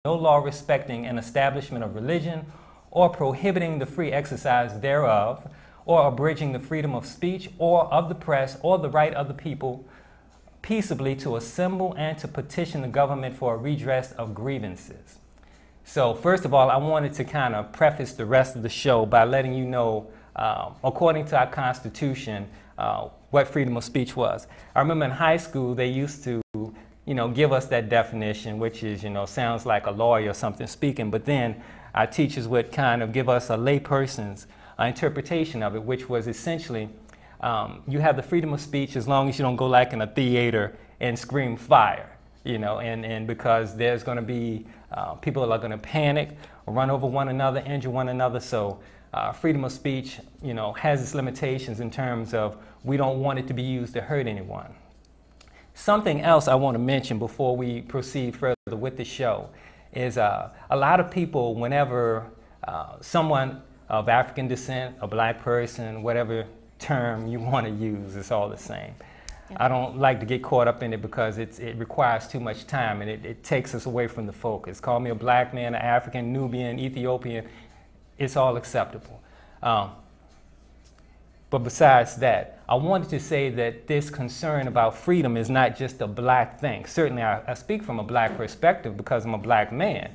no law respecting an establishment of religion or prohibiting the free exercise thereof, or abridging the freedom of speech or of the press or the right of the people peaceably to assemble and to petition the government for a redress of grievances. So first of all, I wanted to kind of preface the rest of the show by letting you know, according to our Constitution, what freedom of speech was. I remember in high school, they used to, give us that definition, which is, sounds like a lawyer or something speaking, but then our teachers would kind of give us a layperson's interpretation of it, which was essentially, you have the freedom of speech as long as you don't go like in a theater and scream fire, and because there's going to be, people are going to panic, run over one another, injure one another. So freedom of speech, has its limitations in terms of we don't want it to be used to hurt anyone. Something else I want to mention before we proceed further with the show is a lot of people, whenever someone of African descent, a black person, whatever term you want to use, it's all the same. Yeah. I don't like to get caught up in it because it requires too much time and it takes us away from the focus. Call me a black man, an African, Nubian, Ethiopian, it's all acceptable. But besides that, I wanted to say that this concern about freedom is not just a black thing. Certainly I speak from a black perspective because I'm a black man.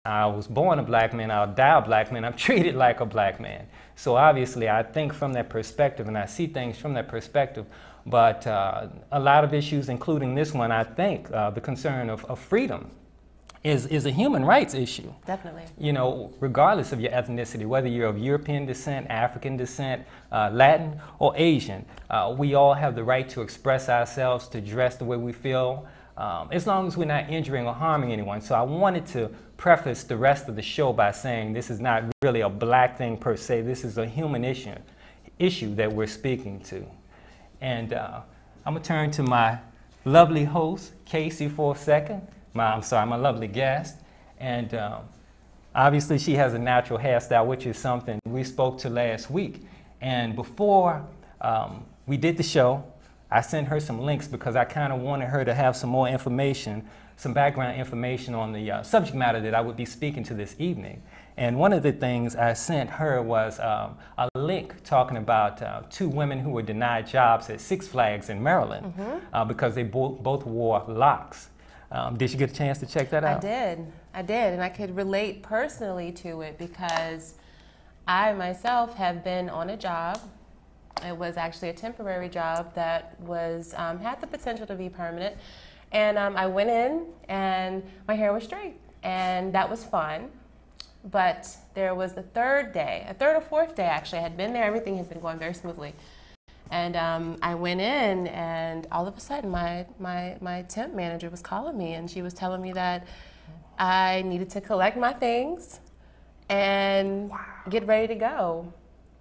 I was born a black man, I'll die a black man, I'm treated like a black man. So obviously I think from that perspective and I see things from that perspective, but a lot of issues, including this one, I think the concern of freedom is a human rights issue. Definitely. Regardless of your ethnicity, whether you're of European descent, African descent, Latin, or Asian, we all have the right to express ourselves, to dress the way we feel, as long as we're not injuring or harming anyone. So I wanted to preface the rest of the show by saying this is not really a black thing per se. This is a human issue that we're speaking to. And I'm going to turn to my lovely host, Kacie, for a second. My lovely guest. And obviously she has a natural hairstyle, which is something we spoke to last week. And before we did the show, I sent her some links because I kind of wanted her to have some more information, some background information on the subject matter that I would be speaking to this evening. And one of the things I sent her was a link talking about two women who were denied jobs at Six Flags in Maryland because they both wore locks. Did you get a chance to check that out? I did, and I could relate personally to it because I myself have been on a job. It was actually a temporary job that was had the potential to be permanent, and I went in and my hair was straight, and that was fun. But there was the third or fourth day actually. I had been there, everything had been going very smoothly. And I went in, and all of a sudden, my temp manager was calling me, and she was telling me that I needed to collect my things and get ready to go.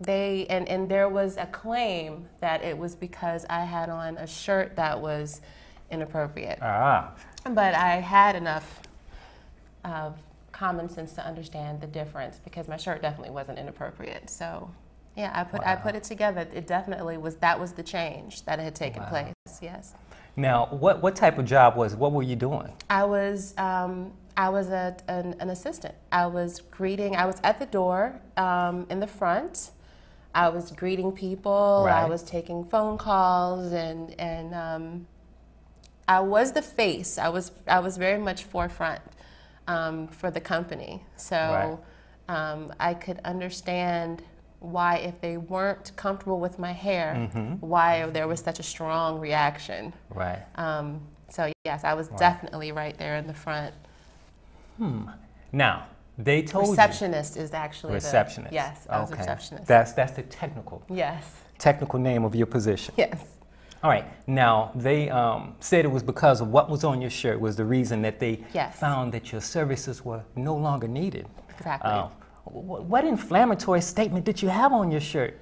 And there was a claim that it was because I had on a shirt that was inappropriate. But I had enough common sense to understand the difference because my shirt definitely wasn't inappropriate. So. Yeah, I put it together. It definitely was, that was the change that had taken place, yes. Now, what type of job was it? What were you doing? I was an assistant. I was at the door in the front. I was greeting people, I was taking phone calls, and I was the face. I was very much forefront for the company. So I could understand why, if they weren't comfortable with my hair, why there was such a strong reaction. So yes, I was definitely right there in the front. Now, they told receptionist is actually receptionist. Yes, I was receptionist. That's the technical. Technical name of your position. Yes. All right. Now, they said it was because of what was on your shirt was the reason that they found that your services were no longer needed. Exactly. What inflammatory statement did you have on your shirt?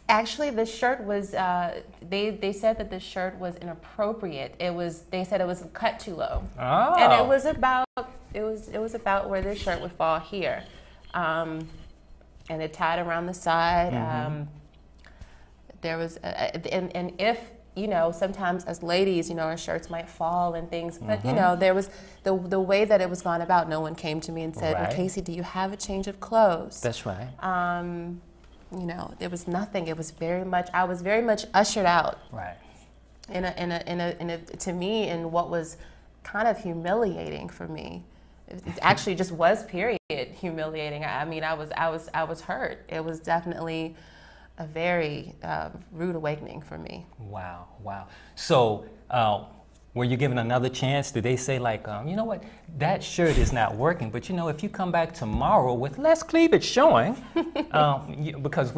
Actually, the shirt was, they said that the shirt was inappropriate. They said it was cut too low. And it was about where this shirt would fall here. And it tied around the side. There was, and if you know, sometimes as ladies, you know, our shirts might fall and things, but you know, there was the way that it was gone about. No one came to me and said, well, Kacie, do you have a change of clothes? That's right. You know, there was nothing. It was very much, I was very much ushered out. Right. To me, in what was kind of humiliating for me. It actually just was, period, humiliating. I mean, I was hurt. It was definitely a very rude awakening for me. Wow, wow. So, were you given another chance? Did they say like, you know what, that shirt is not working, but you know, if you come back tomorrow with less cleavage showing, because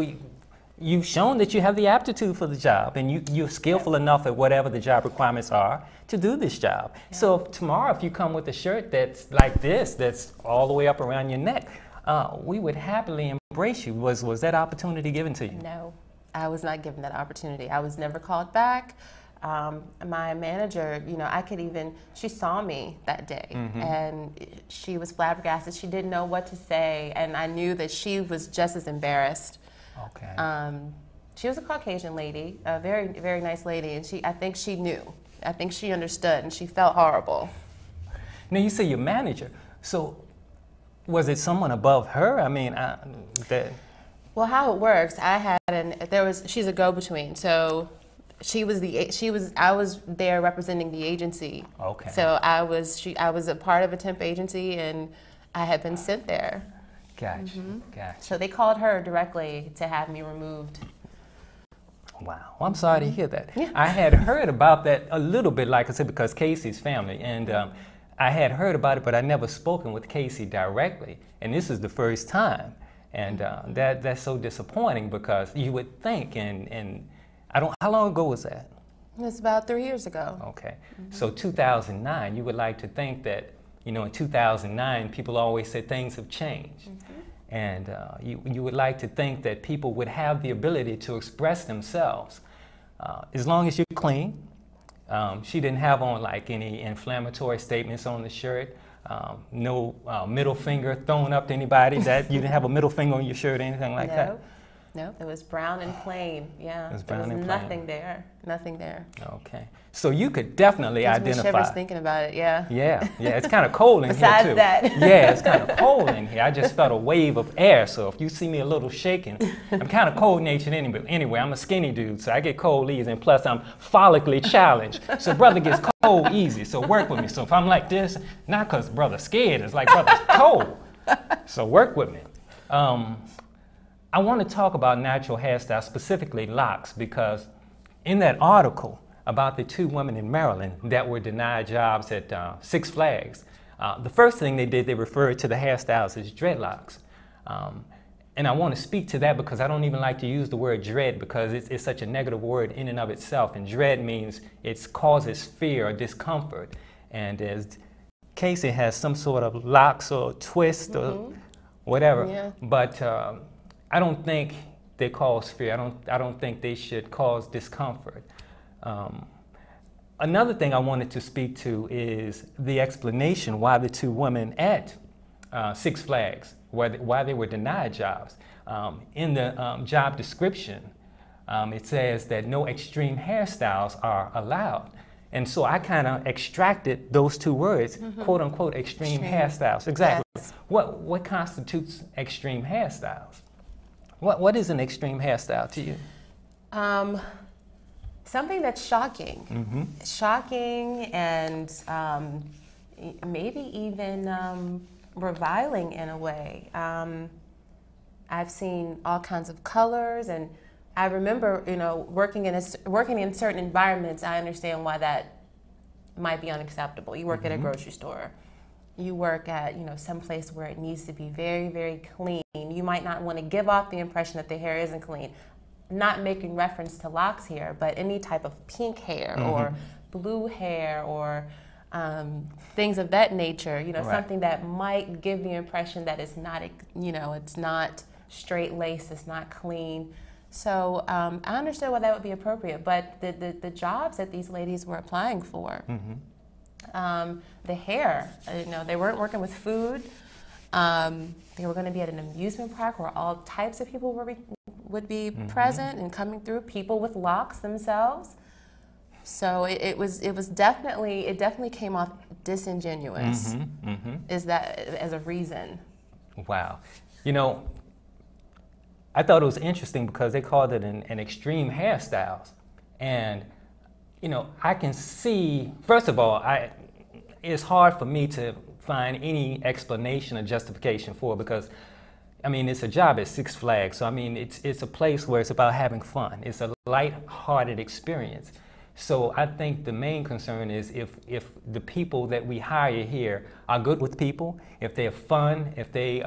you've shown that you have the aptitude for the job and you're skillful enough at whatever the job requirements are to do this job. Yeah. So tomorrow, if you come with a shirt that's like this, that's all the way up around your neck, we would happily embrace you. Was that opportunity given to you? No, I was not given that opportunity. I was never called back. My manager, you know, she saw me that day and she was flabbergasted. She didn't know what to say, and I knew that she was just as embarrassed. Okay. She was a Caucasian lady, a very, very nice lady, and I think she knew. I think she understood, and she felt horrible. Now you say your manager, so was it someone above her? I mean, Well, how it works, she's a go-between, so I was there representing the agency. Okay. So I was a part of a temp agency, and I had been sent there. Gotcha, gotcha. So they called her directly to have me removed. Wow, well, I'm sorry to hear that. Yeah. I had heard about that a little bit, like I said, because Kacie's family, and I had heard about it, but I never spoken with Kacie directly, and this is the first time, and that's so disappointing because you would think, and how long ago was that? It was about 3 years ago. Okay, so 2009, you would like to think that, you know, in 2009, people always said things have changed. And you would like to think that people would have the ability to express themselves. As long as you're clean. She didn't have on like any inflammatory statements on the shirt. No middle finger thrown up to anybody. That you didn't have a middle finger on your shirt or anything like that? No, it was brown and plain. Yeah, it was brown and plain. Nothing there. Nothing there. Okay, so you could definitely identify. Shivers thinking about it. Yeah. Yeah, it's kind of cold in here too. Besides that. Yeah, it's kind of cold in here. I just felt a wave of air, so if you see me a little shaking, I'm kind of cold-natured anyway. I'm a skinny dude, so I get cold easy, and plus I'm follically challenged. So brother gets cold easy, so work with me. So if I'm like this, not because brother's scared, it's like brother's cold. So work with me. I want to talk about natural hairstyles, specifically locks, because in that article about the 2 women in Maryland that were denied jobs at Six Flags, the first thing they did, they referred to the hairstyles as dreadlocks. And I want to speak to that because I don't even like to use the word dread because it's such a negative word in and of itself. And dread means it causes fear or discomfort. And as Kacie has some sort of locks or twist or whatever, but I don't think they cause fear. I don't think they should cause discomfort. Another thing I wanted to speak to is the explanation why the 2 women at Six Flags, why they were denied jobs. In the job description, it says that no extreme hairstyles are allowed. And so I kind of extracted those 2 words, quote unquote, extreme hairstyles. Exactly. Yes. What constitutes extreme hairstyles? What is an extreme hairstyle to you? Something that's shocking. Shocking and maybe even reviling in a way. I've seen all kinds of colors, and I remember, you know, working in certain environments. I understand why that might be unacceptable. You work at a grocery store. You work at, you know, some place where it needs to be very, very clean. You might not want to give off the impression that the hair isn't clean. Not making reference to locks here, but any type of pink hair or blue hair or things of that nature, you know, something that might give the impression that it's not, you know, it's not straight lace, it's not clean. So I understand why that would be appropriate, but the jobs that these ladies were applying for, the hair, you know, they weren't working with food. They were going to be at an amusement park where all types of people would be present and coming through, people with locks themselves. So it definitely came off disingenuous. Is that as a reason? Wow. You know, I thought it was interesting because they called it an extreme hairstyles. And, you know, I can see, first of all, it's hard for me to find any explanation or justification for it because, I mean, it's a job at Six Flags. So, I mean, it's a place where it's about having fun. It's a light-hearted experience. So I think the main concern is if the people that we hire here are good with people, if they're fun, if they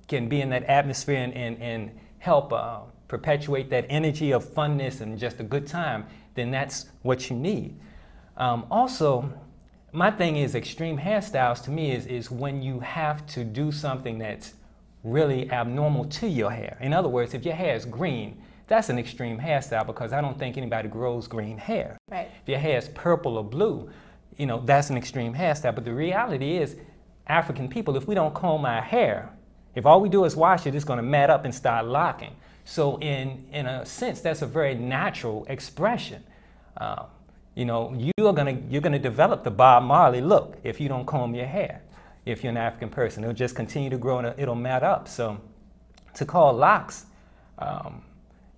can be in that atmosphere and help perpetuate that energy of funness and just a good time, then that's what you need. Also, my thing is extreme hairstyles to me is when you have to do something that's really abnormal to your hair. In other words, if your hair is green, that's an extreme hairstyle because I don't think anybody grows green hair. Right. If your hair is purple or blue, you know, that's an extreme hairstyle. But the reality is, African people, if we don't comb our hair, if all we do is wash it, it's going to mat up and start locking. So in a sense, that's a very natural expression. You know, you're gonna develop the Bob Marley look if you don't comb your hair. If you're an African person, it'll just continue to grow and it'll mat up. So to call locks,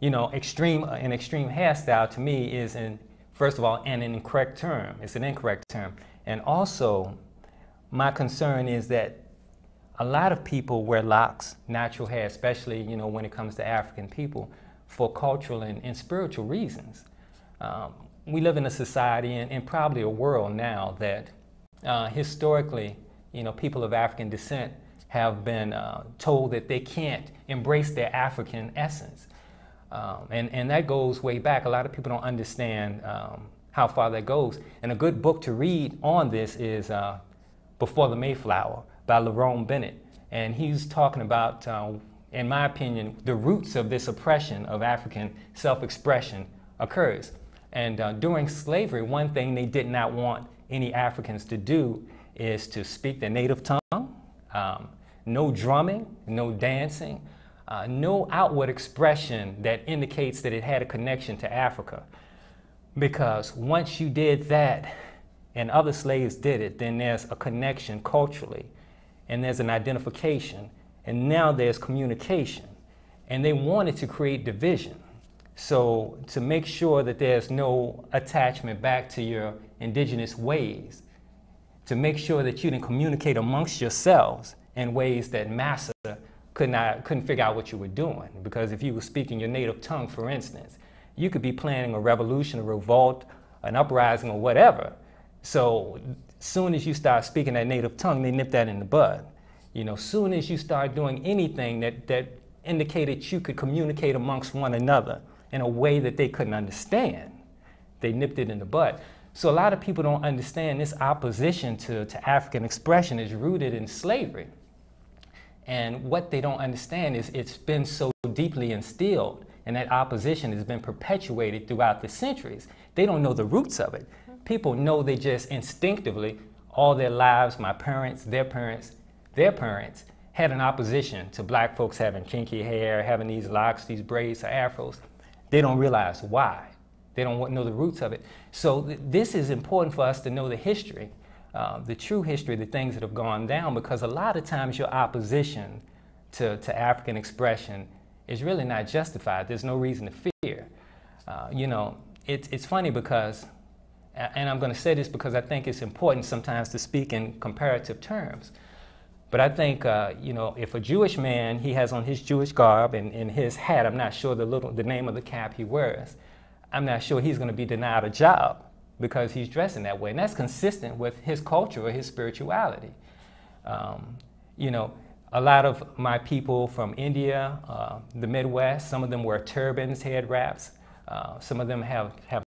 you know, an extreme hairstyle to me is, first of all, an incorrect term. It's an incorrect term. And also, my concern is that a lot of people wear locks, natural hair, especially, you know, when it comes to African people, for cultural and spiritual reasons. We live in a society and probably a world now that historically, you know, people of African descent have been told that they can't embrace their African essence. And that goes way back. A lot of people don't understand how far that goes. And a good book to read on this is Before the Mayflower by Lerone Bennett. And he's talking about, in my opinion, the roots of this oppression of African self-expression occurs. And during slavery, one thing they did not want any Africans to do is to speak their native tongue, no drumming, no dancing, no outward expression that indicates that it had a connection to Africa. Because once you did that and other slaves did it, then there's a connection culturally and there's an identification and now there's communication. And they wanted to create division. So to make sure that there's no attachment back to your indigenous ways, to make sure that you didn't communicate amongst yourselves in ways that massa couldn't figure out what you were doing. Because if you were speaking your native tongue, for instance, you could be planning a revolution, a revolt, an uprising, or whatever. So soon as you start speaking that native tongue, they nip that in the bud. You know, soon as you start doing anything that indicated you could communicate amongst one another in a way that they couldn't understand, they nipped it in the bud. So a lot of people don't understand this opposition to African expression is rooted in slavery. And what they don't understand is it's been so deeply instilled, and that opposition has been perpetuated throughout the centuries. They don't know the roots of it. People know they just instinctively, all their lives, my parents, their parents had an opposition to black folks having kinky hair, having these locks, these braids or afros. They don't realize why. They don't know the roots of it. So this is important for us to know the history, the true history, the things that have gone down, because a lot of times your opposition to African expression is really not justified. There's no reason to fear. You know, it's funny because, and I'm going to say this because I think it's important sometimes to speak in comparative terms. But I think, you know, if a Jewish man, he has on his Jewish garb and his hat, I'm not sure the name of the cap he wears, I'm not sure he's going to be denied a job because he's dressing that way. And that's consistent with his culture or his spirituality. You know, a lot of my people from India, the Midwest, some of them wear turbans, head wraps. Some of them have